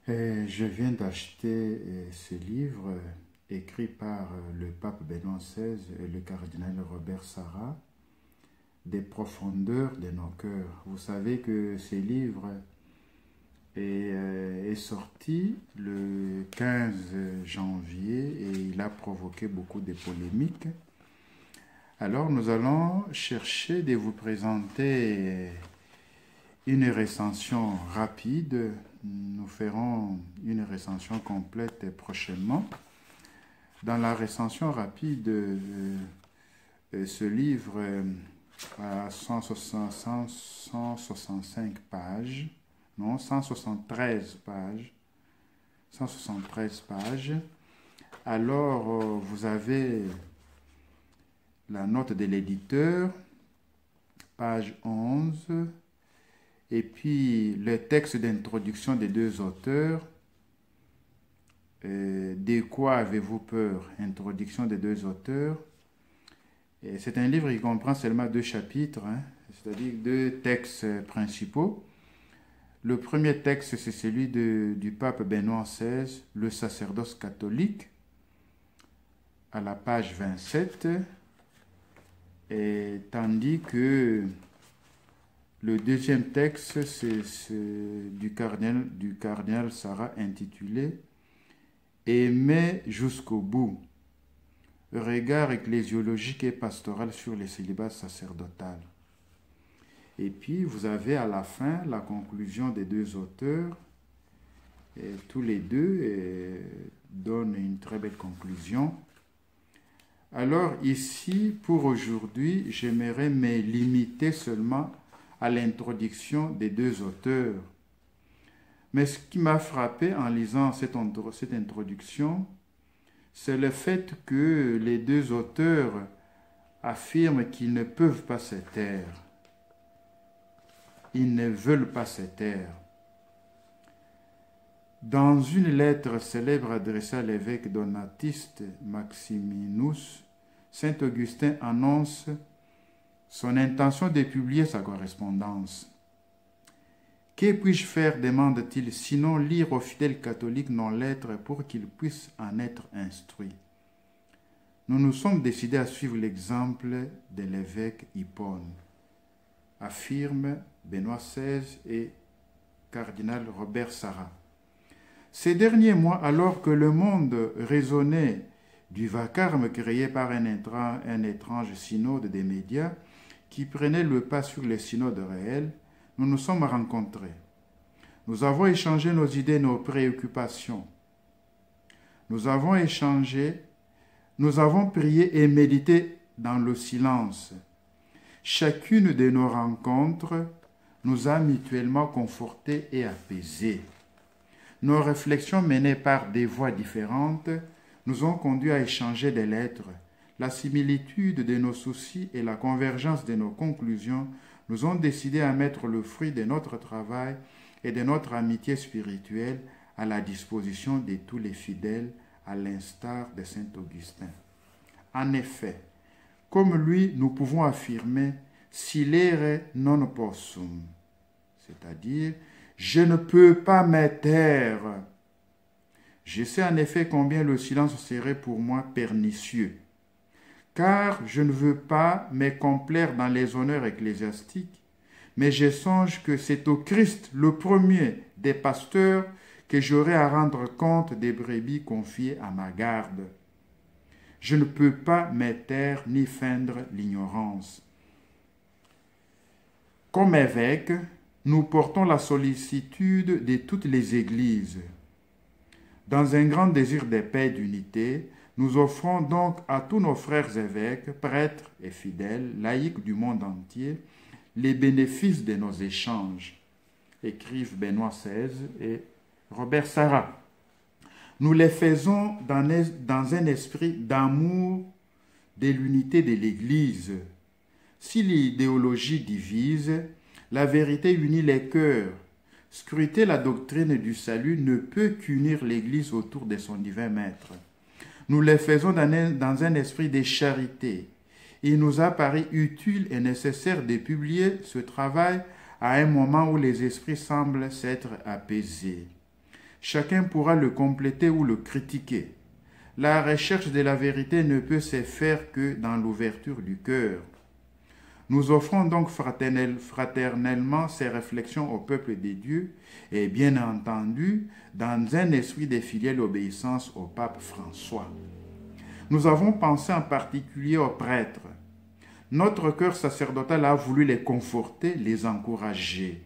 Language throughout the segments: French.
Je viens d'acheter ce livre écrit par le pape Benoît XVI et le cardinal Robert Sarah, Des profondeurs de nos cœurs. Vous savez que ce livre est sorti le 15 janvier et il a provoqué beaucoup de polémiques. Alors nous allons chercher de vous présenter une recension rapide. Nous ferons une recension complète prochainement. Dans la recension rapide, ce livre a 165 pages, non, 173 pages. 173 pages. Alors, vous avez la note de l'éditeur, page 11, et puis le texte d'introduction des deux auteurs. De quoi avez-vous peur? Introduction des deux auteurs. C'est un livre qui comprend seulement 2 chapitres, c'est-à-dire 2 textes principaux. Le premier texte, c'est celui du pape Benoît XVI, le sacerdoce catholique, à la page 27, et tandis que le deuxième texte, c'est du cardinal Sarah intitulé « Aimer jusqu'au bout ». Regard ecclésiologique et pastoral sur les célibats sacerdotal. Et puis, vous avez à la fin la conclusion des deux auteurs. Et tous les deux donnent une très belle conclusion. Alors ici, pour aujourd'hui, j'aimerais me limiter seulement à l'introduction des deux auteurs. Mais ce qui m'a frappé en lisant cette introduction, c'est le fait que les deux auteurs affirment qu'ils ne peuvent pas se taire. Ils ne veulent pas se taire. Dans une lettre célèbre adressée à l'évêque donatiste Maximinus, saint Augustin annonce son intention de publier sa correspondance. Que puis-je faire, demande-t-il, sinon lire aux fidèles catholiques nos lettres pour qu'ils puissent en être instruits. Nous nous sommes décidés à suivre l'exemple de l'évêque Hippone, affirme Benoît XVI et cardinal Robert Sarah. Ces derniers mois, alors que le monde résonnait du vacarme créé par un étrange synode des médias qui prenait le pas sur les synodes réels, nous nous sommes rencontrés. Nous avons échangé nos idées, nos préoccupations. Nous avons échangé, nous avons prié et médité dans le silence. Chacune de nos rencontres nous a mutuellement confortés et apaisés. Nos réflexions menées par des voies différentes nous ont conduits à échanger des lettres. La similitude de nos soucis et la convergence de nos conclusions nous ont décidé à mettre le fruit de notre travail et de notre amitié spirituelle à la disposition de tous les fidèles, à l'instar de saint Augustin. En effet, comme lui, nous pouvons affirmer « silere non possum », c'est-à-dire « je ne peux pas me taire ». Je sais en effet combien le silence serait pour moi pernicieux, car je ne veux pas me complaire dans les honneurs ecclésiastiques, mais je songe que c'est au Christ, le premier des pasteurs, que j'aurai à rendre compte des brebis confiées à ma garde. Je ne peux pas me taire ni feindre l'ignorance. Comme évêque, nous portons la sollicitude de toutes les églises. Dans un grand désir de paix et d'unité, nous offrons donc à tous nos frères évêques, prêtres et fidèles, laïcs du monde entier, les bénéfices de nos échanges, écrivent Benoît XVI et Robert Sarah. Nous les faisons dans un esprit d'amour de l'unité de l'Église. Si l'idéologie divise, la vérité unit les cœurs. Scruter la doctrine du salut ne peut qu'unir l'Église autour de son divin Maître. Nous les faisons dans un esprit de charité. Il nous a paru utile et nécessaire de publier ce travail à un moment où les esprits semblent s'être apaisés. chacun pourra le compléter ou le critiquer. La recherche de la vérité ne peut se faire que dans l'ouverture du cœur. Nous offrons donc fraternellement ces réflexions au peuple de Dieu et bien entendu dans un esprit de fidèle obéissance au pape François. Nous avons pensé en particulier aux prêtres. Notre cœur sacerdotal a voulu les conforter, les encourager.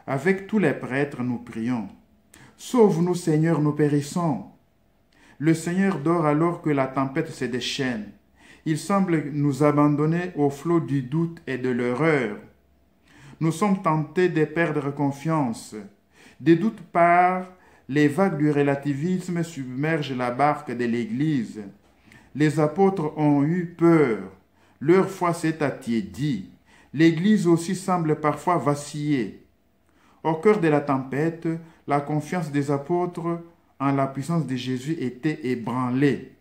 Avec tous les prêtres, nous prions. Sauve-nous, Seigneur, nous périssons. Le Seigneur dort alors que la tempête se déchaîne. Il semble nous abandonner au flot du doute et de l'erreur. Nous sommes tentés de perdre confiance. Des doutes par les vagues du relativisme submergent la barque de l'Église. Les apôtres ont eu peur. Leur foi s'est attiédie. L'Église aussi semble parfois vaciller. Au cœur de la tempête, la confiance des apôtres en la puissance de Jésus était ébranlée.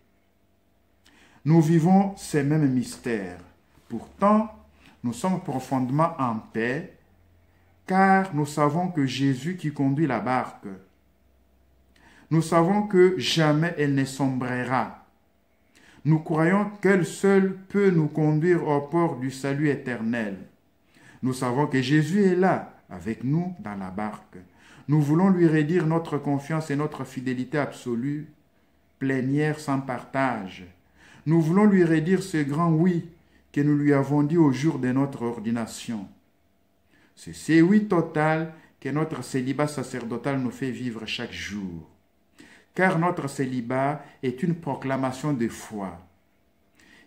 Nous vivons ces mêmes mystères. Pourtant, nous sommes profondément en paix, car nous savons que Jésus qui conduit la barque. Nous savons que jamais elle ne sombrera. Nous croyons qu'elle seule peut nous conduire au port du salut éternel. Nous savons que Jésus est là, avec nous dans la barque. Nous voulons lui redire notre confiance et notre fidélité absolue, plénière sans partage. Nous voulons lui redire ce grand oui que nous lui avons dit au jour de notre ordination. C'est ce oui total que notre célibat sacerdotal nous fait vivre chaque jour. Car notre célibat est une proclamation de foi.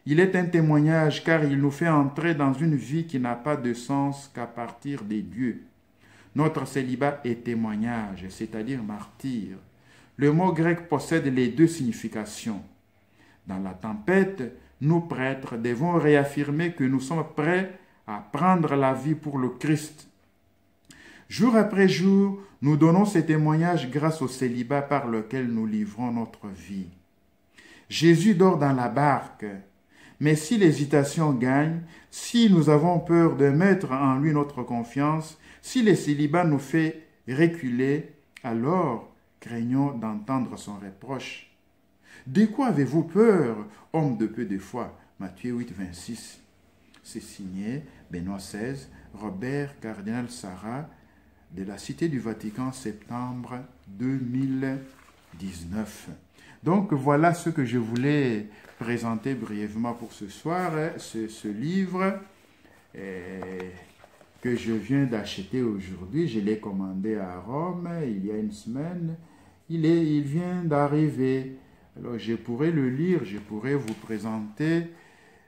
Il est un témoignage car il nous fait entrer dans une vie qui n'a pas de sens qu'à partir de Dieu. Notre célibat est témoignage, c'est-à-dire martyr. Le mot grec possède les deux significations. Dans la tempête, nous prêtres devons réaffirmer que nous sommes prêts à prendre la vie pour le Christ. Jour après jour, nous donnons ces témoignages grâce au célibat par lequel nous livrons notre vie. Jésus dort dans la barque, mais si l'hésitation gagne, si nous avons peur de mettre en lui notre confiance, si le célibat nous fait reculer, alors craignons d'entendre son reproche. De quoi avez-vous peur, homme de peu de foi? Matthieu 8, 26. C'est signé Benoît XVI, Robert Cardinal Sarah, de la Cité du Vatican, septembre 2019. Donc voilà ce que je voulais présenter brièvement pour ce soir, ce livre que je viens d'acheter aujourd'hui. Je l'ai commandé à Rome il y a une semaine. Il vient d'arriver. Alors je pourrais le lire, je pourrais vous présenter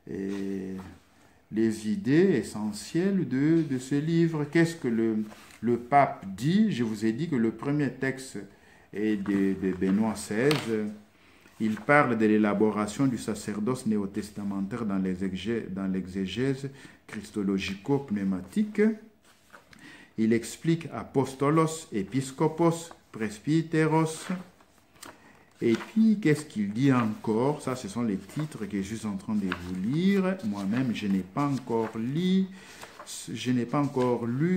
les idées essentielles de ce livre. Qu'est-ce que le pape dit? Je vous ai dit que le premier texte est de Benoît XVI. Il parle de l'élaboration du sacerdoce néotestamentaire dans l'exégèse christologico-pneumatique. Il explique apostolos, episcopos, presbyteros. Et puis, qu'est-ce qu'il dit encore? Ça, ce sont les titres que je suis en train de vous lire. Moi-même, je n'ai pas encore lu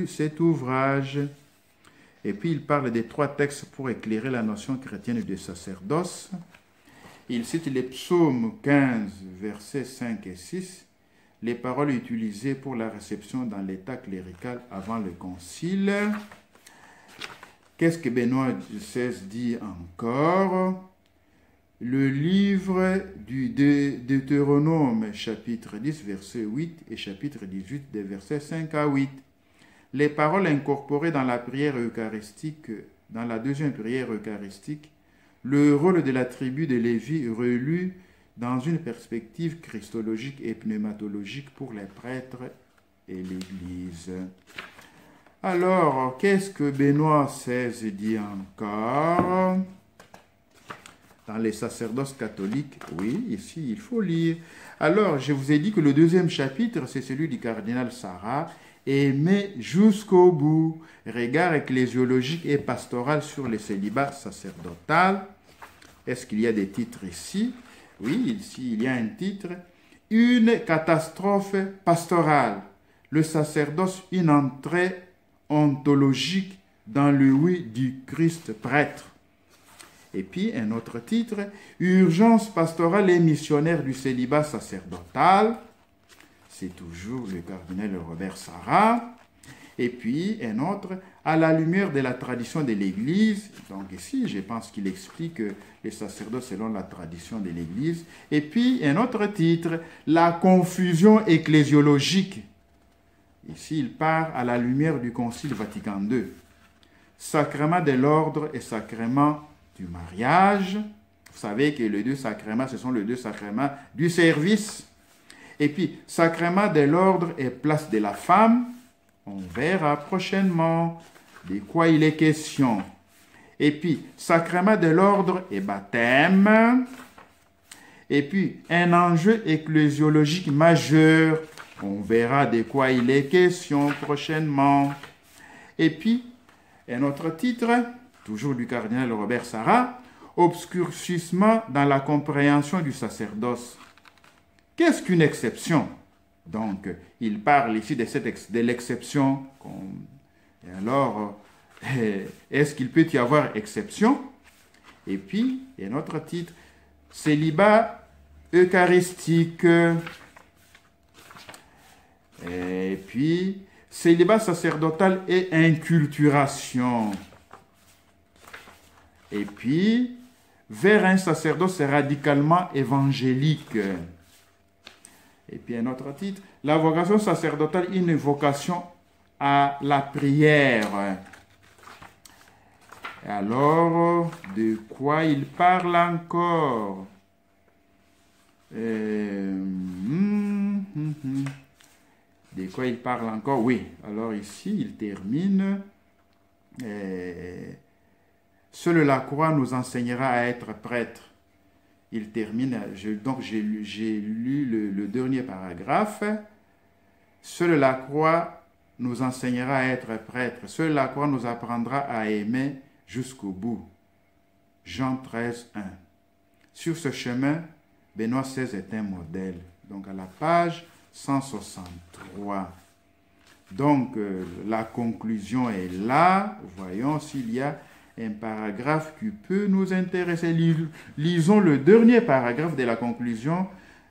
cet ouvrage. Et puis, il parle des 3 textes pour éclairer la notion chrétienne de sacerdoce. Il cite les psaumes 15, versets 5 et 6, les paroles utilisées pour la réception dans l'état clérical avant le concile. Qu'est-ce que Benoît XVI dit encore? Le livre du Deutéronome, chapitre 10, verset 8 et chapitre 18, des versets 5 à 8. Les paroles incorporées dans la prière eucharistique, dans la deuxième prière eucharistique, le rôle de la tribu de Lévi relu dans une perspective christologique et pneumatologique pour les prêtres et l'Église. Alors, qu'est-ce que Benoît XVI dit encore? Dans les sacerdoces catholiques, oui, ici, il faut lire. Alors, je vous ai dit que le deuxième chapitre, c'est celui du cardinal Sarah, Aimer jusqu'au bout, regard ecclésiologique et pastoral sur le célibat sacerdotal. Est-ce qu'il y a des titres ici? Oui, ici, il y a un titre. Une catastrophe pastorale. Le sacerdoce, une entrée ontologique dans le oui du Christ prêtre. Et puis un autre titre, Urgence pastorale et missionnaire du célibat sacerdotal. C'est toujours le cardinal Robert Sarah. Et puis un autre, à la lumière de la tradition de l'Église. Donc ici, je pense qu'il explique les sacerdotes selon la tradition de l'Église. Et puis un autre titre, la confusion ecclésiologique. Ici, il part à la lumière du Concile Vatican II. Sacrement de l'ordre et sacrement du mariage. Vous savez que les deux sacrements, ce sont les deux sacrements du service. Et puis, sacrement de l'ordre et place de la femme. On verra prochainement de quoi il est question. Et puis, sacrement de l'ordre et baptême. Et puis, un enjeu ecclésiologique majeur. On verra de quoi il est question prochainement. Et puis, un autre titre, toujours du cardinal Robert Sarah, obscurcissement dans la compréhension du sacerdoce. Qu'est-ce qu'une exception? Donc, il parle ici de l'exception. Et alors, est-ce qu'il peut y avoir exception? Et puis, un autre titre, célibat eucharistique. Et puis, célibat sacerdotal et inculturation. Et puis, vers un sacerdoce radicalement évangélique. Et puis un autre titre, la vocation sacerdotale, une vocation à la prière. Et alors, de quoi il parle encore? De quoi il parle encore? Oui, alors ici, il termine. Seule la croix nous enseignera à être prêtre. Il termine, donc j'ai lu le dernier paragraphe. Seule la croix nous enseignera à être prêtre. Seule la croix nous apprendra à aimer jusqu'au bout. Jean 13, 1. Sur ce chemin, Benoît XVI est un modèle. Donc à la page 163. Donc la conclusion est là. Voyons s'il y a un paragraphe qui peut nous intéresser. Lisons le dernier paragraphe de la conclusion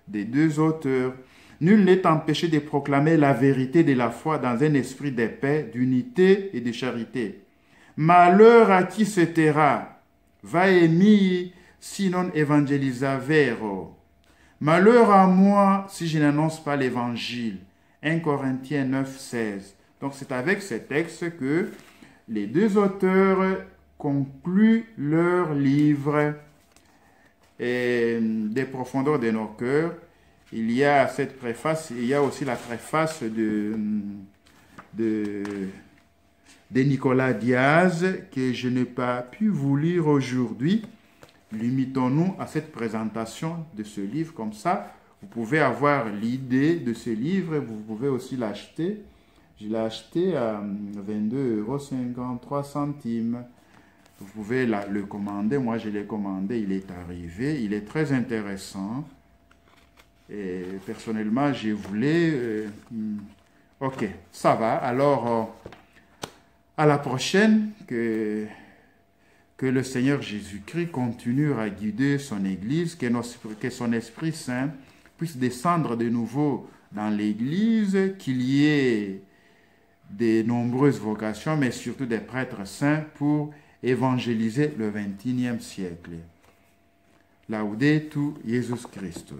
des deux auteurs. Nul n'est empêché de proclamer la vérité de la foi dans un esprit de paix, d'unité et de charité. Malheur à qui se taira, vaemi si non evangelisavero. Malheur à moi si je n'annonce pas l'évangile. 1 Corinthiens 9, 16. Donc c'est avec ce texte que les deux auteurs concluent leur livre des profondeurs de nos cœurs. Il y a cette préface, il y a aussi la préface de Nicolas Diaz que je n'ai pas pu vous lire aujourd'hui. Limitons-nous à cette présentation de ce livre comme ça. Vous pouvez avoir l'idée de ce livre, vous pouvez aussi l'acheter. Je l'ai acheté à 22,53 €. Vous pouvez le commander. Moi, je l'ai commandé. Il est arrivé. Il est très intéressant. Et personnellement, je voulais... ok, ça va. Alors, à la prochaine. Que le Seigneur Jésus-Christ continue à guider son Église. Que son Esprit Saint puisse descendre de nouveau dans l'Église. Qu'il y ait de nombreuses vocations, mais surtout des prêtres saints pour évangéliser le XXIe siècle. Laudetur Jesus Christus.